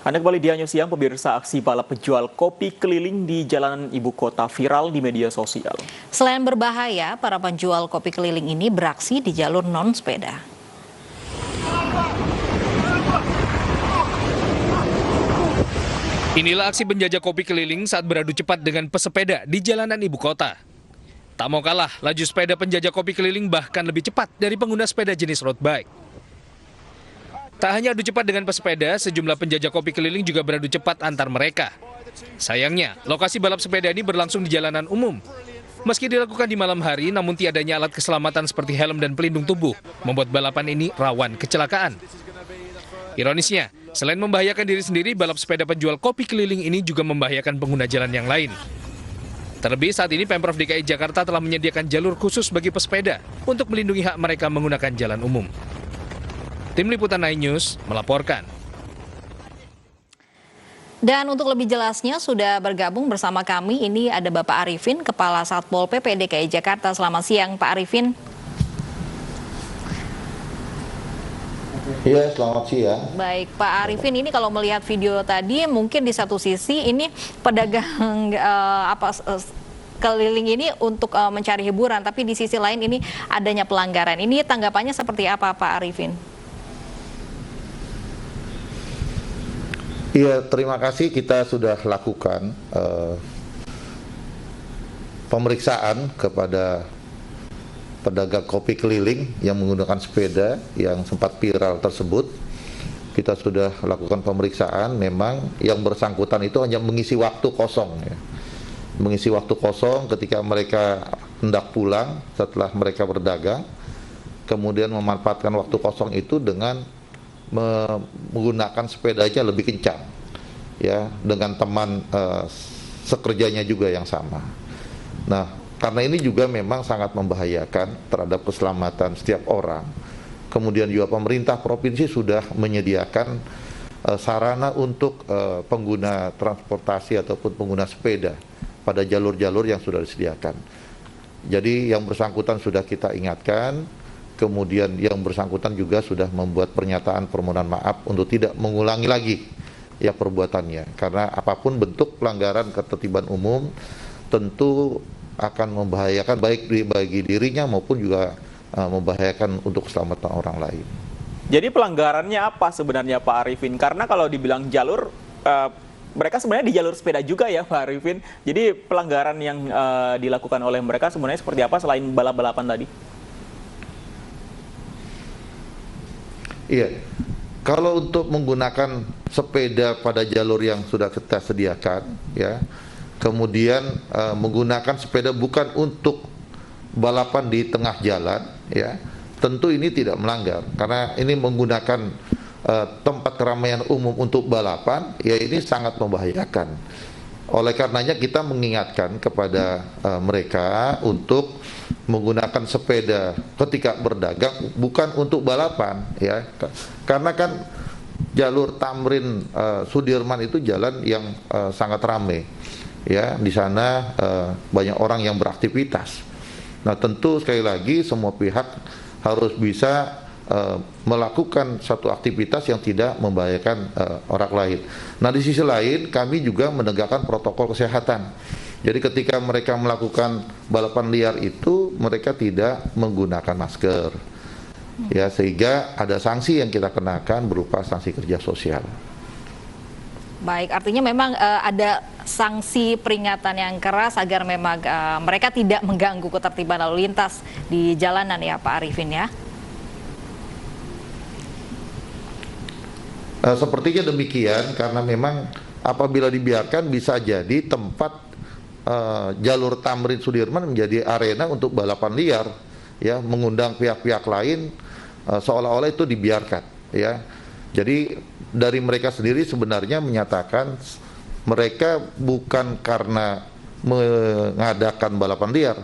Anda kembali di Anyo Siang, pemirsa. Aksi balap penjual kopi keliling di jalanan ibu kota viral di media sosial. Selain berbahaya, para penjual kopi keliling ini beraksi di jalur non-sepeda. Inilah aksi penjajah kopi keliling saat beradu cepat dengan pesepeda di jalanan ibu kota. Tak mau kalah, laju sepeda penjajah kopi keliling bahkan lebih cepat dari pengguna sepeda jenis road bike. Tak hanya adu cepat dengan pesepeda, sejumlah penjajah kopi keliling juga beradu cepat antar mereka. Sayangnya, lokasi balap sepeda ini berlangsung di jalanan umum. Meski dilakukan di malam hari, namun tiadanya alat keselamatan seperti helm dan pelindung tubuh, membuat balapan ini rawan kecelakaan. Ironisnya, selain membahayakan diri sendiri, balap sepeda penjual kopi keliling ini juga membahayakan pengguna jalan yang lain. Terlebih saat ini Pemprov DKI Jakarta telah menyediakan jalur khusus bagi pesepeda untuk melindungi hak mereka menggunakan jalan umum. Tim Liputan 9 News melaporkan. Dan untuk lebih jelasnya sudah bergabung bersama kami, ini ada Bapak Arifin, Kepala Satpol PP DKI Jakarta. Selamat siang Pak Arifin. Iya, selamat siang. Baik, Pak Arifin, ini kalau melihat video tadi, mungkin di satu sisi ini pedagang keliling ini untuk mencari hiburan, tapi di sisi lain ini adanya pelanggaran. Ini tanggapannya seperti apa, Pak Arifin? Iya, terima kasih. Kita sudah lakukan pemeriksaan kepada pedagang kopi keliling yang menggunakan sepeda yang sempat viral tersebut. Kita sudah lakukan pemeriksaan. Memang yang bersangkutan itu hanya mengisi waktu kosong, ya. Mengisi waktu kosong ketika mereka hendak pulang setelah mereka berdagang, kemudian memanfaatkan waktu kosong itu dengan menggunakan sepedanya lebih kencang, ya, dengan teman sekerjanya juga yang sama. Nah, karena ini juga memang sangat membahayakan terhadap keselamatan setiap orang. Kemudian juga pemerintah provinsi sudah menyediakan sarana untuk pengguna transportasi ataupun pengguna sepeda pada jalur-jalur yang sudah disediakan. Jadi yang bersangkutan sudah kita ingatkan. Kemudian yang bersangkutan juga sudah membuat pernyataan permohonan maaf untuk tidak mengulangi lagi ya perbuatannya. Karena apapun bentuk pelanggaran ketertiban umum tentu akan membahayakan baik bagi dirinya maupun juga membahayakan untuk keselamatan orang lain. Jadi pelanggarannya apa sebenarnya Pak Arifin? Karena kalau dibilang jalur, mereka sebenarnya di jalur sepeda juga ya Pak Arifin. Jadi pelanggaran yang dilakukan oleh mereka sebenarnya seperti apa selain balap-balapan tadi? Iya, kalau untuk menggunakan sepeda pada jalur yang sudah kita sediakan, ya, kemudian menggunakan sepeda bukan untuk balapan di tengah jalan, ya, tentu ini tidak melanggar, karena ini menggunakan tempat keramaian umum untuk balapan, ya ini sangat membahayakan. Oleh karenanya kita mengingatkan kepada mereka untuk menggunakan sepeda ketika berdagang bukan untuk balapan, ya, karena kan jalur Tamrin Sudirman itu jalan yang sangat ramai, ya, di sana banyak orang yang beraktivitas. Nah, tentu sekali lagi semua pihak harus bisa melakukan satu aktivitas yang tidak membahayakan orang lain. Nah, di sisi lain kami juga menegakkan protokol kesehatan. Jadi ketika mereka melakukan balapan liar itu mereka tidak menggunakan masker, ya, sehingga ada sanksi yang kita kenakan berupa sanksi kerja sosial. Baik, artinya memang ada sanksi peringatan yang keras agar memang mereka tidak mengganggu ketertiban lalu lintas di jalanan ya Pak Arifin ya. Sepertinya demikian, karena memang apabila dibiarkan bisa jadi tempat jalur Tamrin Sudirman menjadi arena untuk balapan liar, ya, mengundang pihak-pihak lain seolah-olah itu dibiarkan, ya. Jadi dari mereka sendiri sebenarnya menyatakan mereka bukan karena mengadakan balapan liar,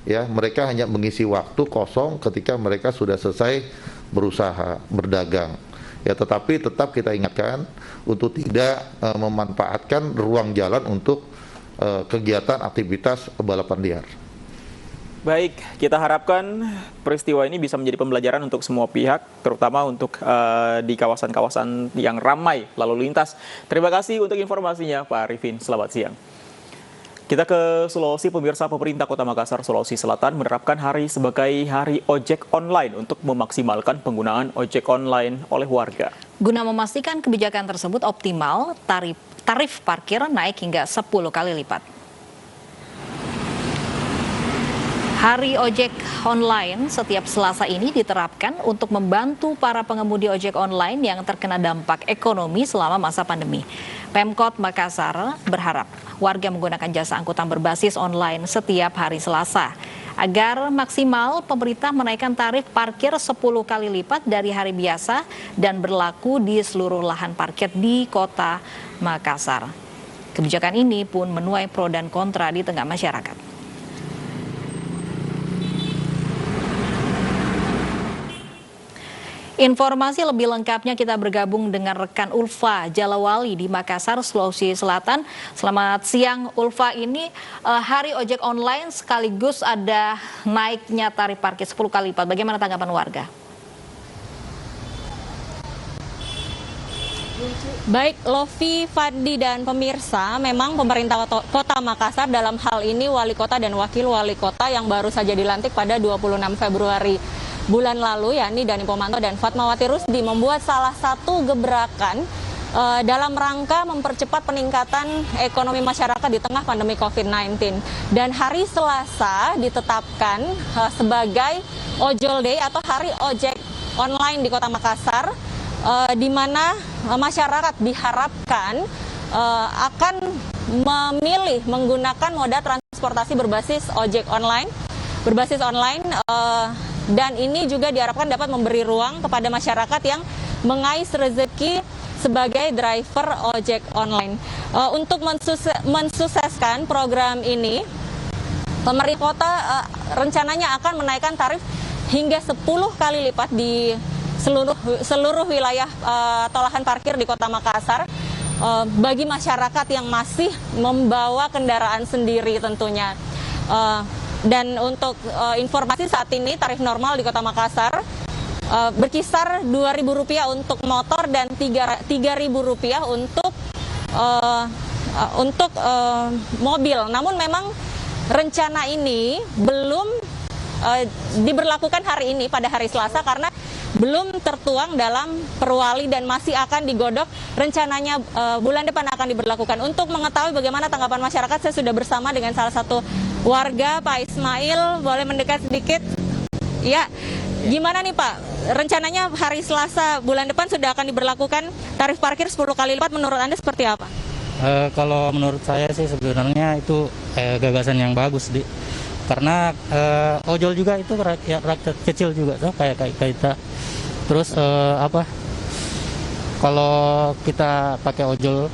ya, mereka hanya mengisi waktu kosong ketika mereka sudah selesai berusaha berdagang. Ya, tetapi tetap kita ingatkan untuk tidak memanfaatkan ruang jalan untuk kegiatan aktivitas balapan liar. Baik, kita harapkan peristiwa ini bisa menjadi pembelajaran untuk semua pihak, terutama untuk di kawasan-kawasan yang ramai lalu lintas. Terima kasih untuk informasinya, Pak Arifin. Selamat siang. Kita ke Sulawesi, pemirsa. Pemerintah Kota Makassar, Sulawesi Selatan menerapkan hari sebagai Hari Ojek Online untuk memaksimalkan penggunaan ojek online oleh warga. Guna memastikan kebijakan tersebut optimal, tarif parkir naik hingga 10 kali lipat. Hari Ojek Online setiap Selasa ini diterapkan untuk membantu para pengemudi ojek online yang terkena dampak ekonomi selama masa pandemi. Pemkot Makassar berharap warga menggunakan jasa angkutan berbasis online setiap hari Selasa. Agar maksimal, pemerintah menaikkan tarif parkir 10 kali lipat dari hari biasa dan berlaku di seluruh lahan parkir di Kota Makassar. Kebijakan ini pun menuai pro dan kontra di tengah masyarakat. Informasi lebih lengkapnya kita bergabung dengan rekan Ulfa Jalawali di Makassar, Sulawesi Selatan. Selamat siang Ulfa, ini hari ojek online sekaligus ada naiknya tarif parkir 10 kali lipat. Bagaimana tanggapan warga? Baik, Lofi, Fadli, dan pemirsa, memang pemerintah Kota Makassar dalam hal ini wali kota dan wakil wali kota yang baru saja dilantik pada 26 Februari bulan lalu, yakni Dani Pomanto dan Fatmawati Rusdi, membuat salah satu gebrakan dalam rangka mempercepat peningkatan ekonomi masyarakat di tengah pandemi COVID-19. Dan hari Selasa ditetapkan sebagai Ojol Day atau Hari Ojek Online di Kota Makassar, di mana masyarakat diharapkan akan memilih menggunakan moda transportasi berbasis ojek online, dan ini juga diharapkan dapat memberi ruang kepada masyarakat yang mengais rezeki sebagai driver ojek online. Untuk mensukseskan program ini, pemerintah kota rencananya akan menaikkan tarif hingga 10 kali lipat di seluruh wilayah atau lahan parkir di Kota Makassar bagi masyarakat yang masih membawa kendaraan sendiri tentunya. Dan untuk informasi, saat ini tarif normal di Kota Makassar berkisar Rp2.000 untuk motor dan Rp3.000 untuk mobil. Namun memang rencana ini belum diberlakukan hari ini pada hari Selasa karena belum tertuang dalam perwali dan masih akan digodok, rencananya bulan depan akan diberlakukan. Untuk mengetahui bagaimana tanggapan masyarakat, saya sudah bersama dengan salah satu warga, Pak Ismail. Boleh mendekat sedikit? Ya, gimana nih Pak? Rencananya hari Selasa bulan depan sudah akan diberlakukan tarif parkir 10 kali lipat. Menurut Anda seperti apa? Kalau menurut saya sih sebenarnya itu gagasan yang bagus, karena ojol juga itu rakyat kecil juga tuh kayak kita. Terus kalau kita pakai ojol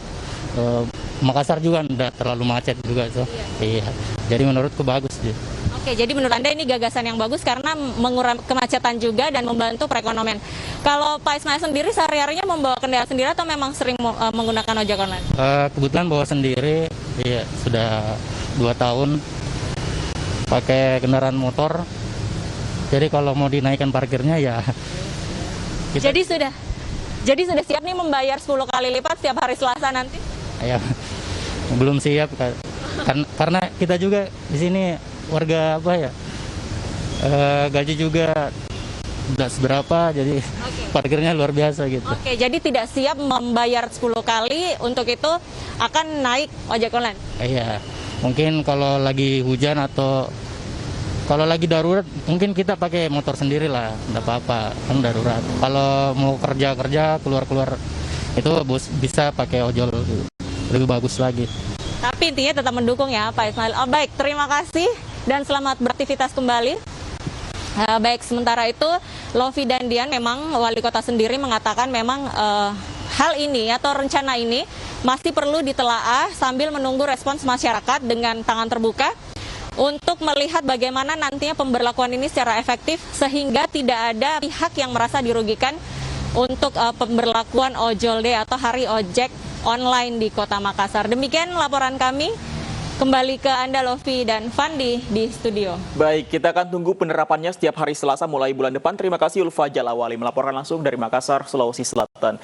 Makassar juga tidak terlalu macet juga tuh. Iya. Jadi menurutku bagus dia. Oke, jadi menurut Anda ini gagasan yang bagus karena mengurangi kemacetan juga dan membantu perekonomian. Kalau Pak Ismail sendiri sehari-harinya membawa kendaraan sendiri atau memang sering menggunakan ojek online? Kebetulan bawa sendiri, iya, sudah 2 tahun pakai kendaraan motor. Jadi kalau mau dinaikkan parkirnya ya Jadi sudah siap nih membayar 10 kali lipat setiap hari Selasa nanti? Ya, belum siap karena kita juga di sini warga gaji juga tidak seberapa, jadi parkirnya luar biasa gitu. Oke, jadi tidak siap membayar 10 kali, untuk itu akan naik ojek online? Iya, mungkin kalau lagi hujan atau kalau lagi darurat mungkin kita pakai motor sendiri lah, enggak apa-apa, kan darurat. Kalau mau kerja keluar itu bisa pakai ojol, lebih bagus lagi. Tapi intinya tetap mendukung ya Pak Ismail. Baik, terima kasih dan selamat beraktivitas kembali. Baik, sementara itu Lofi dan Dian, memang wali kota sendiri mengatakan memang hal ini atau rencana ini masih perlu ditelaah sambil menunggu respons masyarakat dengan tangan terbuka untuk melihat bagaimana nantinya pemberlakuan ini secara efektif sehingga tidak ada pihak yang merasa dirugikan untuk pemberlakuan Ojol Day atau Hari Ojek Online di Kota Makassar. Demikian laporan kami Kembali ke Anda Lofi dan Fandi di studio. Baik, kita akan tunggu penerapannya setiap hari Selasa mulai bulan depan. Terima kasih Ulfa Jalawali melaporkan langsung dari Makassar, Sulawesi Selatan.